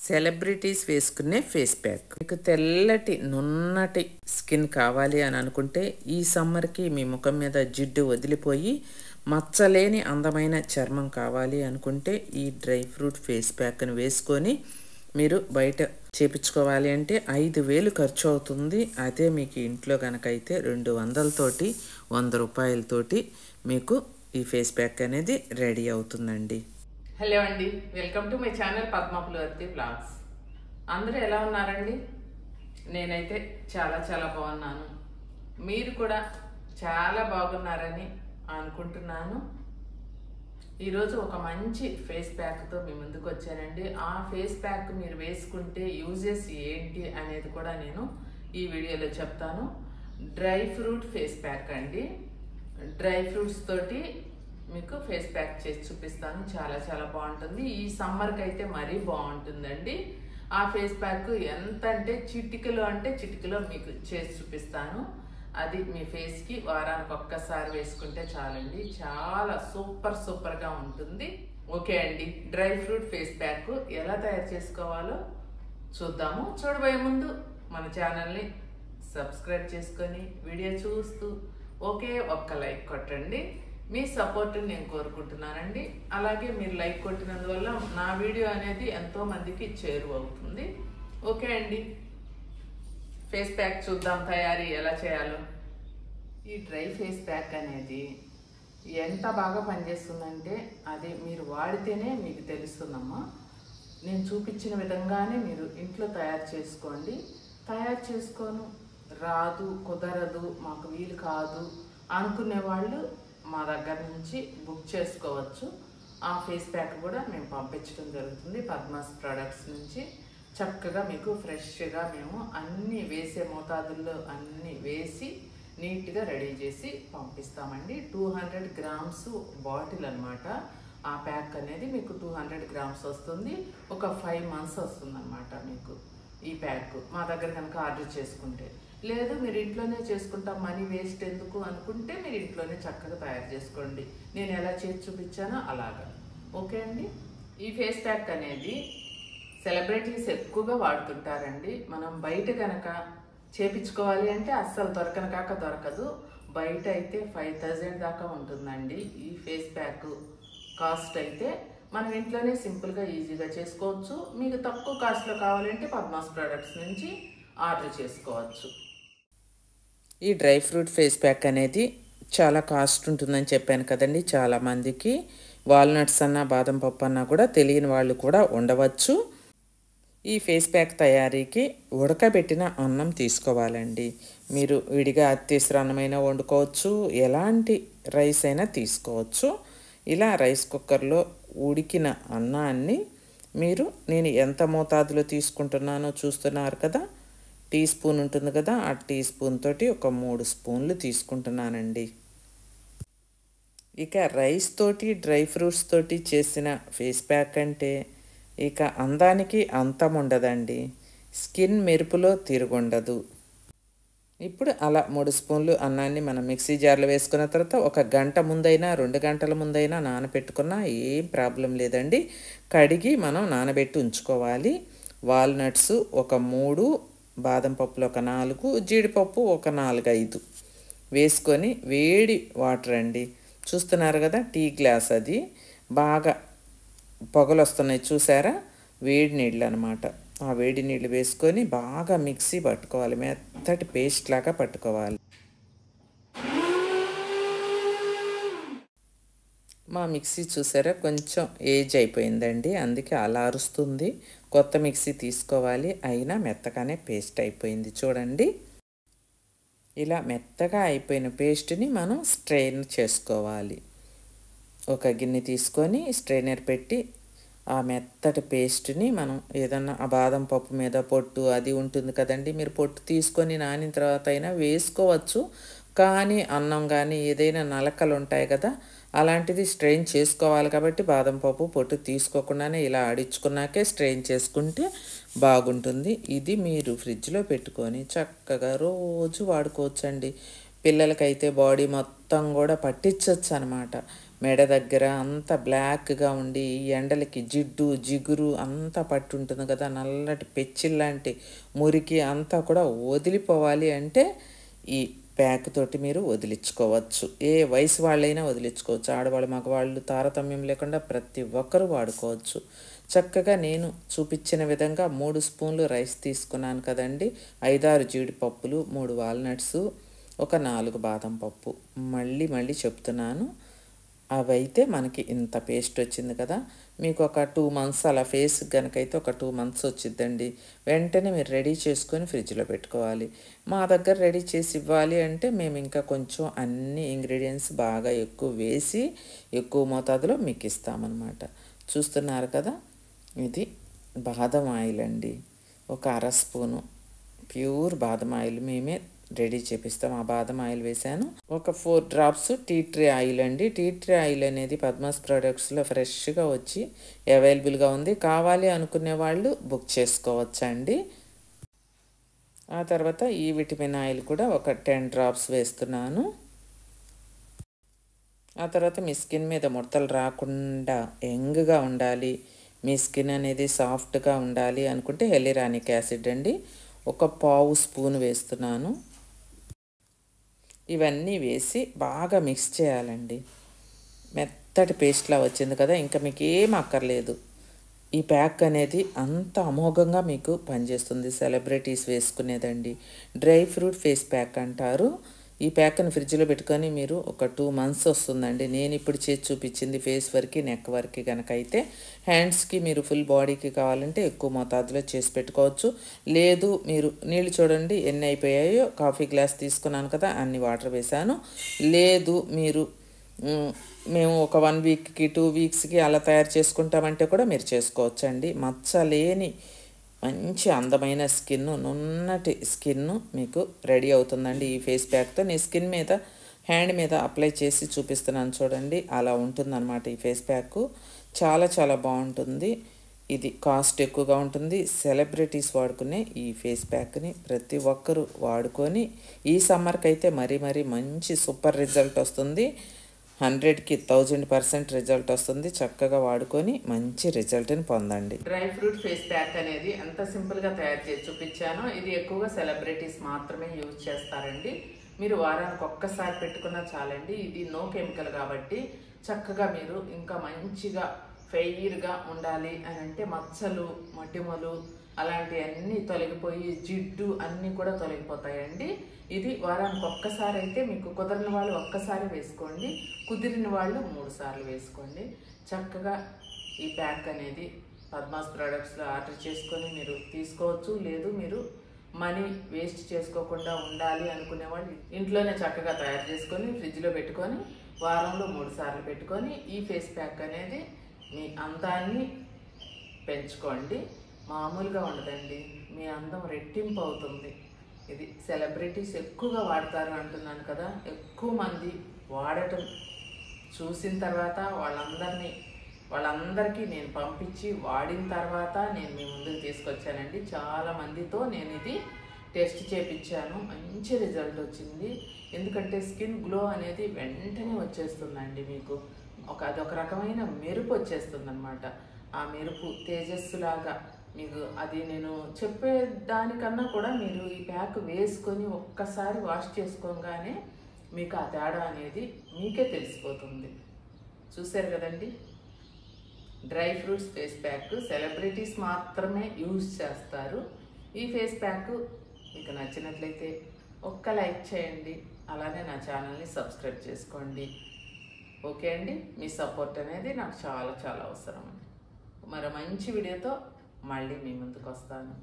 Celebrities వేసుకునే face pack. మీకు తెల్లటి నున్నటి స్కిన్ కావాలి అని అనుకుంటే ఈ సమ్మర్కి మీ ముఖం మీద జిడ్డు వదిలిపోయి మచ్చలేని అందమైన చర్మం కావాలి అనుకుంటే ఈ డ్రై ఫ్రూట్ ఫేస్ ప్యాక్ని వేసుకొని మీరు బయట చేపించుకోవాలి అంటే 5,000 ఖర్చు అవుతుంది. అదే మీకు ఇంట్లో కనుక అయితే 200తోటి 100 రూపాయలతోటి మీకు ఈ ఫేస్ ప్యాక్ అనేది రెడీ అవుతుందండి. హలో అండి, welcome to my channel Padma Pulavarthi blogs. అందరూ ఎలా ఉన్నారండి? నేనైతే చాలా బాగున్నాను. మీరు కూడా చాలా బాగున్నారని అనుకుంటున్నాను. ఈరోజు ఒక మంచి ఫేస్ ప్యాక్తో మీ ముందుకు వచ్చానండి. ఆ ఫేస్ ప్యాక్ మీరు వేసుకుంటే యూజెస్ ఏంటి అనేది కూడా నేను ఈ వీడియోలో చెప్తాను. డ్రై ఫ్రూట్ ఫేస్ ప్యాక్ అండి. డ్రై ఫ్రూట్స్ తోటి మీకు ఫేస్ ప్యాక్ చేసి చూపిస్తాను. చాలా బాగుంటుంది. ఈ సమ్మర్కి అయితే మరీ బాగుంటుందండి. ఆ ఫేస్ ప్యాక్ ఎంత అంటే చిటికలో మీకు చేసి చూపిస్తాను. అది మీ ఫేస్కి వారానికి ఒక్కసారి వేసుకుంటే చాలండి. చాలా సూపర్గా ఉంటుంది. ఓకే అండి, డ్రై ఫ్రూట్ ఫేస్ ప్యాక్ ఎలా తయారు చేసుకోవాలో చూద్దాము. చూడబోయే ముందు మన ఛానల్ని సబ్స్క్రైబ్ చేసుకొని వీడియో చూస్తూ ఒక్క లైక్ కొట్టండి. మీ సపోర్ట్ నేను కోరుకుంటున్నానండి. అలాగే మీరు లైక్ కొట్టినందువల్ల నా వీడియో అనేది ఎంతో మందికి చేరువవుతుంది. ఓకే అండి, ఫేస్ ప్యాక్ చూద్దాం తయారీ ఎలా చేయాలో. ఈ డ్రై ఫేస్ ప్యాక్ అనేది ఎంత బాగా పనిచేస్తుందంటే అది మీరు వాడితేనే మీకు తెలుస్తుందమ్మా. నేను చూపించిన విధంగానే మీరు ఇంట్లో తయారు చేసుకోండి. తయారు చేసుకోను రాదు, కుదరదు, మాకు వీలు కాదు అనుకునే వాళ్ళు మా దగ్గర నుంచి బుక్ చేసుకోవచ్చు. ఆ ఫేస్ ప్యాక్ కూడా మేము పంపించడం జరుగుతుంది పద్మాస్ ప్రొడక్ట్స్ నుంచి. చక్కగా మీకు ఫ్రెష్గా మేము అన్నీ వేసే మోతాదుల్లో అన్నీ వేసి నీట్గా రెడీ చేసి పంపిస్తామండి. 200 గ్రామ్స్ బాటిల్ అనమాట. ఆ ప్యాక్ అనేది మీకు 200 గ్రామ్స్ వస్తుంది. ఒక 5 months వస్తుంది అనమాట మీకు ఈ ప్యాక్ మా దగ్గర కనుక ఆర్డర్ చేసుకుంటే. లేదు మీరు ఇంట్లోనే చేసుకుంటాం, మనీ వేస్ట్ ఎందుకు అనుకుంటే మీరు ఇంట్లోనే చక్కగా తయారు చేసుకోండి. నేను ఎలా చేసి చూపించానో అలాగా. ఓకే అండి, ఈ ఫేస్ ప్యాక్ అనేది సెలబ్రిటీస్ ఎక్కువగా వాడుతుంటారండి. మనం బయట కనుక చేపించుకోవాలి అంటే అస్సలు దొరకదు. బయట అయితే 5,000 దాకా ఉంటుందండి ఈ ఫేస్ ప్యాక్ కాస్ట్. అయితే మనం ఇంట్లోనే సింపుల్గా ఈజీగా చేసుకోవచ్చు. మీకు తక్కువ కాస్ట్లో కావాలంటే పద్మాస్ ప్రొడక్ట్స్ నుంచి ఆర్డర్ చేసుకోవచ్చు. ఈ డ్రై ఫ్రూట్ ఫేస్ ప్యాక్ అనేది చాలా కాస్ట్ ఉంటుందని చెప్పాను కదండి. చాలామందికి వాల్నట్స్ అన్నా బాదం పప్పు అన్నా కూడా తెలియని వాళ్ళు కూడా ఉండవచ్చు. ఈ ఫేస్ ప్యాక్ తయారీకి ఉడకబెట్టిన అన్నం తీసుకోవాలండి. మీరు విడిగా అత్తేసరి అన్నమైనా వండుకోవచ్చు, ఎలాంటి రైస్ అయినా తీసుకోవచ్చు. ఇలా రైస్ కుక్కర్లో ఉడికిన అన్నాన్ని నేను ఎంత మోతాదులో తీసుకుంటున్నానో చూస్తున్నారు కదా. టీ స్పూన్ ఉంటుంది కదా, ఆ టీ స్పూన్ తోటి ఒక 3 స్పూన్లు తీసుకుంటున్నానండి. ఇక రైస్ తోటి డ్రై ఫ్రూట్స్ తోటి చేసిన ఫేస్ ప్యాక్ అంటే ఇక అందానికి అంతం ఉండదండి. స్కిన్ మెరుపులో తిరుగుండదు. ఇప్పుడు అలా 3 స్పూన్లు అన్నాన్ని మనం మిక్సీ జార్లో వేసుకున్న తర్వాత 1 గంట ముందైనా 2 గంటల ముందైనా నానబెట్టుకున్నా ఏం ప్రాబ్లం లేదండి. కడిగి మనం నానబెట్టి ఉంచుకోవాలి. వాల్నట్స్ ఒక 3, బాదం పప్పులు ఒక 4, జీడిపప్పు ఒక 4-5 వేసుకొని వేడి వాటర్ అండి. చూస్తున్నారు కదా, టీ గ్లాస్ అది బాగా పొగలు వస్తున్నాయి చూసారా, వేడి నీళ్ళు అనమాట. ఆ వేడి నీళ్ళు వేసుకొని బాగా మిక్సీ పట్టుకోవాలి, మెత్తటి పేస్ట్ లాగా పట్టుకోవాలి. మా మిక్సీ చూసారా కొంచెం ఏజ్ అయిపోయిందండి, అందుకే అలా అరుస్తుంది. కొత్త మిక్సీ తీసుకోవాలి, అయినా మెత్తగానే పేస్ట్ అయిపోయింది చూడండి. ఇలా మెత్తగా అయిపోయిన పేస్ట్ని మనం స్ట్రెయిన్ చేసుకోవాలి. ఒక గిన్నె తీసుకొని స్ట్రెయినర్ పెట్టి ఆ మెత్తటి పేస్ట్ని మనం ఏదన్నా ఆ బాదం పప్పు మీద పొట్టు అది ఉంటుంది కదండి, మీరు పొట్టు తీసుకొని నానిన తర్వాత అయినా వేసుకోవచ్చు. కానీ అన్నం కానీ ఏదైనా నలకలు ఉంటాయి కదా, అలాంటిది స్ట్రెయిన్ చేసుకోవాలి. కాబట్టి బాదం పప్పు పొట్టు తీసుకోకుండానే ఇలా ఆడించుకున్నాకే స్ట్రెయిన్ చేసుకుంటే బాగుంటుంది. ఇది మీరు ఫ్రిడ్జ్లో పెట్టుకొని చక్కగా రోజు వాడుకోవచ్చండి. పిల్లలకైతే బాడీ మొత్తం కూడా పట్టించవచ్చు అనమాట. మెడ దగ్గర అంతా బ్లాక్గా ఉండి ఎండలకి జిడ్డు జిగురు అంతా పట్టి ఉంటుంది కదా, నల్లటి పెచ్చిల్లాంటి మురికి అంతా కూడా వదిలిపోవాలి అంటే ఈ ప్యాక్ తోటి మీరు వదిలించుకోవచ్చు. ఏ వయసు వాళ్ళైనా వదిలించుకోవచ్చు, ఆడవాళ్ళు మగవాళ్ళు తారతమ్యం లేకుండా ప్రతి ఒక్కరూ వాడుకోవచ్చు. చక్కగా నేను చూపించిన విధంగా 3 స్పూన్లు రైస్ తీసుకున్నాను కదండి, 5-6 జీడిపప్పులు, 3 వాల్నట్స్, ఒక 4 బాదం పప్పు. మళ్ళీ చెప్తున్నాను, అవైతే మనకి ఇంత పేస్ట్ వచ్చింది కదా. మీకు ఒక 2 మంత్స్ అలా ఫేస్ కనుకైతే ఒక 2 మంత్స్ వచ్చిద్దండి. వెంటనే మీరు రెడీ చేసుకొని ఫ్రిడ్జ్లో పెట్టుకోవాలి. మా దగ్గర రెడీ చేసి ఇవ్వాలి అంటే మేము ఇంకా కొంచెం అన్ని ఇంగ్రీడియంట్స్ బాగా ఎక్కువ వేసి ఎక్కువ మోతాదులో మీకు ఇస్తామన్నమాట. చూస్తున్నారు కదా, ఇది బాదం ఆయిల్ అండి. ఒక 1/2 స్పూను ప్యూర్ బాదం ఆయిల్ మేమే రెడీ చేపిస్తాం. ఆ బాదం ఆయిల్ వేసాను. ఒక 4 డ్రాప్స్ టీ ట్రీ ఆయిల్ అండి. టీ ట్రీ ఆయిల్ అనేది పద్మాస్ ప్రొడక్ట్స్లో ఫ్రెష్గా వచ్చి అవైలబుల్గా ఉంది. కావాలి అనుకునే వాళ్ళు బుక్ చేసుకోవచ్చండి. ఆ తర్వాత ఈ విటమిన్ ఆయిల్ కూడా ఒక 10 డ్రాప్స్ వేస్తున్నాను. ఆ తర్వాత మీ స్కిన్ మీద ముడతలు రాకుండా యంగ్గా ఉండాలి, మీ స్కిన్ అనేది సాఫ్ట్గా ఉండాలి అనుకుంటే హెలిరానిక్ యాసిడ్ అండి, ఒక 1/2 స్పూన్ వేస్తున్నాను. ఇవన్నీ వేసి బాగా మిక్స్ చేయాలండి. మెత్తటి పేస్ట్లా వచ్చింది కదా, ఇంకా మీకు ఏం అక్కర్లేదు. ఈ ప్యాక్ అనేది అంత అమోఘంగా మీకు పనిచేస్తుంది. సెలబ్రిటీస్ వేసుకునేదండి. డ్రై ఫ్రూట్ ఫేస్ ప్యాక్ అంటారు. ఈ ప్యాక్ని ఫ్రిడ్జ్లో పెట్టుకొని మీరు ఒక 2 మంత్స్ వస్తుందండి. నేను ఇప్పుడు చేసి చూపించింది ఫేస్ వరకు, నెక్ వరకు కనుక అయితే. హ్యాండ్స్కి మీరు ఫుల్ బాడీకి కావాలంటే ఎక్కువ మోతాదులో చేసి పెట్టుకోవచ్చు. లేదు మీరు నీళ్ళు చూడండి ఎన్ని అయిపోయాయో, కాఫీ గ్లాస్ తీసుకున్నాను కదా అన్ని వాటర్ వేసాను. లేదు మీరు మేము ఒక 1 వీక్కి 2 వీక్స్కి అలా తయారు చేసుకుంటామంటే కూడా మీరు చేసుకోవచ్చండి. మచ్చలేని మంచి అందమైన స్కిన్, నున్నటి స్కిన్ మీకు రెడీ అవుతుందండి ఈ ఫేస్ ప్యాక్తో. నేను స్కిన్ మీద హ్యాండ్ మీద అప్లై చేసి చూపిస్తున్నాను చూడండి, అలా ఉంటుందన్నమాట ఈ ఫేస్ ప్యాక్. చాలా బాగుంటుంది. ఇది కాస్ట్ ఎక్కువగా ఉంటుంది. సెలబ్రిటీస్ వాడుకునే ఈ ఫేస్ ప్యాక్ని ప్రతి ఒక్కరూ వాడుకొని ఈ సమ్మర్కి అయితే మరీ మంచి సూపర్ రిజల్ట్ వస్తుంది. 100కి 1000% రిజల్ట్ వస్తుంది. చక్కగా వాడుకొని మంచి రిజల్ట్ని పొందండి. డ్రై ఫ్రూట్ ఫేస్ ప్యాక్ అనేది ఎంత సింపుల్గా తయారు చేసి చూపించానో, ఇది ఎక్కువగా సెలబ్రిటీస్ మాత్రమే యూజ్ చేస్తారండి. మీరు వారానికి ఒక్కసారి పెట్టుకున్నా చాలండి. ఇది నో కెమికల్ కాబట్టి చక్కగా మీరు ఇంకా మంచిగా ఫెయిర్గా ఉండాలి అని అంటే మచ్చలు మొటిమలు అలాంటివన్నీ తొలగిపోయి జిడ్డు అన్నీ కూడా తొలగిపోతాయండి. ఇది వారానికి ఒక్కసారి అయితే, మీకు కుదరని వాళ్ళు ఒక్కసారి వేసుకోండి, కుదిరిన వాళ్ళు 3 సార్లు వేసుకోండి. చక్కగా ఈ ప్యాక్ అనేది పద్మాస్ ప్రొడక్ట్స్లో ఆర్డర్ చేసుకొని మీరు తీసుకోవచ్చు. లేదు మీరు మనీ వేస్ట్ చేసుకోకుండా ఉండాలి అనుకునే వాళ్ళు ఇంట్లోనే చక్కగా తయారు చేసుకొని ఫ్రిడ్జ్లో పెట్టుకొని వారంలో 3 సార్లు పెట్టుకొని ఈ ఫేస్ ప్యాక్ అనేది మీ అందాన్ని పెంచుకోండి. మామూలుగా ఉండదండి, మీ అందం రెట్టింపు అవుతుంది. ఇది సెలబ్రిటీస్ ఎక్కువగా వాడతారు అంటున్నాను కదా, ఎక్కువ మంది వాడటం చూసిన తర్వాత వాళ్ళందరికీ నేను పంపించి వాడిన తర్వాత నేను మీ ముందుకు తీసుకొచ్చానండి. చాలామందితో నేను ఇది టెస్ట్ చేయించాను, మంచి రిజల్ట్ వచ్చింది. ఎందుకంటే స్కిన్ గ్లో అనేది వెంటనే వచ్చేస్తుందండి. మీకు అదొక రకమైన మెరుపు వచ్చేస్తుంది అనమాట. ఆ మెరుపు తేజస్సులాగా మీకు అది నేను చెప్పేదానికన్నా కూడా మీరు ఈ ప్యాక్ వేసుకొని ఒక్కసారి వాష్ చేసుకోగానే మీకు ఆ తేడా అనేది మీకే తెలిసిపోతుంది. చూసారు కదండి, dry fruits face pack celebrities మాత్రమే యూజ్ చేస్తారు. ఈ ఫేస్ ప్యాక్ మీకు నచ్చినట్లయితే ఒక్క లైక్ చేయండి, అలానే నా ఛానల్ని సబ్స్క్రైబ్ చేసుకోండి. ఓకే అండి, మీ సపోర్ట్ అనేది నాకు చాలా అవసరం అండి. మరో మంచి వీడియోతో మళ్ళీ మీ ముందుకు వస్తాను.